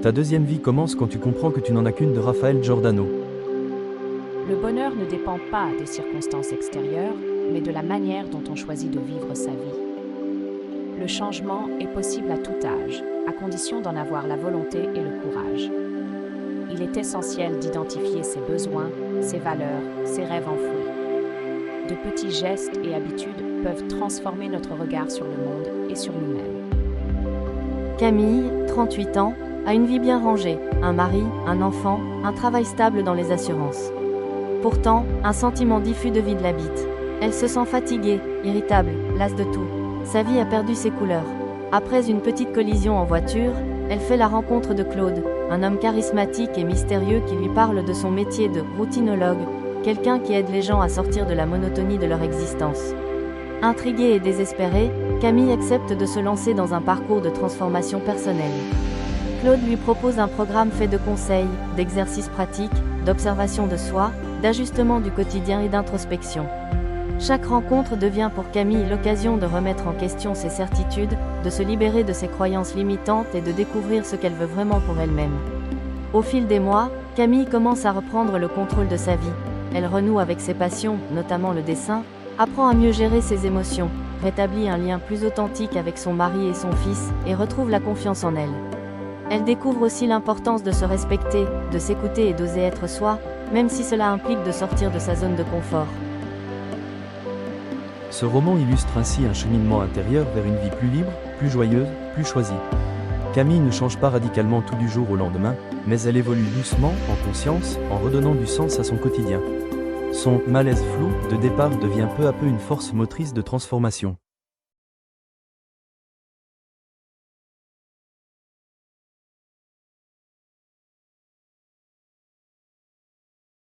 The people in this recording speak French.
Ta deuxième vie commence quand tu comprends que tu n'en as qu'une de Raphaël Giordano. Le bonheur ne dépend pas des circonstances extérieures, mais de la manière dont on choisit de vivre sa vie. Le changement est possible à tout âge, à condition d'en avoir la volonté et le courage. Il est essentiel d'identifier ses besoins, ses valeurs, ses rêves enfouis. De petits gestes et habitudes peuvent transformer notre regard sur le monde et sur nous-mêmes. Camille, 38 ans, a une vie bien rangée, un mari, un enfant, un travail stable dans les assurances. Pourtant, un sentiment diffus de vide l'habite. Elle se sent fatiguée, irritable, lasse de tout. Sa vie a perdu ses couleurs. Après une petite collision en voiture, elle fait la rencontre de Claude, un homme charismatique et mystérieux qui lui parle de son métier de routinologue, quelqu'un qui aide les gens à sortir de la monotonie de leur existence. Intriguée et désespérée, Camille accepte de se lancer dans un parcours de transformation personnelle. Claude lui propose un programme fait de conseils, d'exercices pratiques, d'observation de soi, d'ajustement du quotidien et d'introspection. Chaque rencontre devient pour Camille l'occasion de remettre en question ses certitudes, de se libérer de ses croyances limitantes et de découvrir ce qu'elle veut vraiment pour elle-même. Au fil des mois, Camille commence à reprendre le contrôle de sa vie. Elle renoue avec ses passions, notamment le dessin, apprend à mieux gérer ses émotions, rétablit un lien plus authentique avec son mari et son fils, et retrouve la confiance en elle. Elle découvre aussi l'importance de se respecter, de s'écouter et d'oser être soi, même si cela implique de sortir de sa zone de confort. Ce roman illustre ainsi un cheminement intérieur vers une vie plus libre, plus joyeuse, plus choisie. Camille ne change pas radicalement tout du jour au lendemain, mais elle évolue doucement, en conscience, en redonnant du sens à son quotidien. Son « malaise flou » de départ devient peu à peu une force motrice de transformation.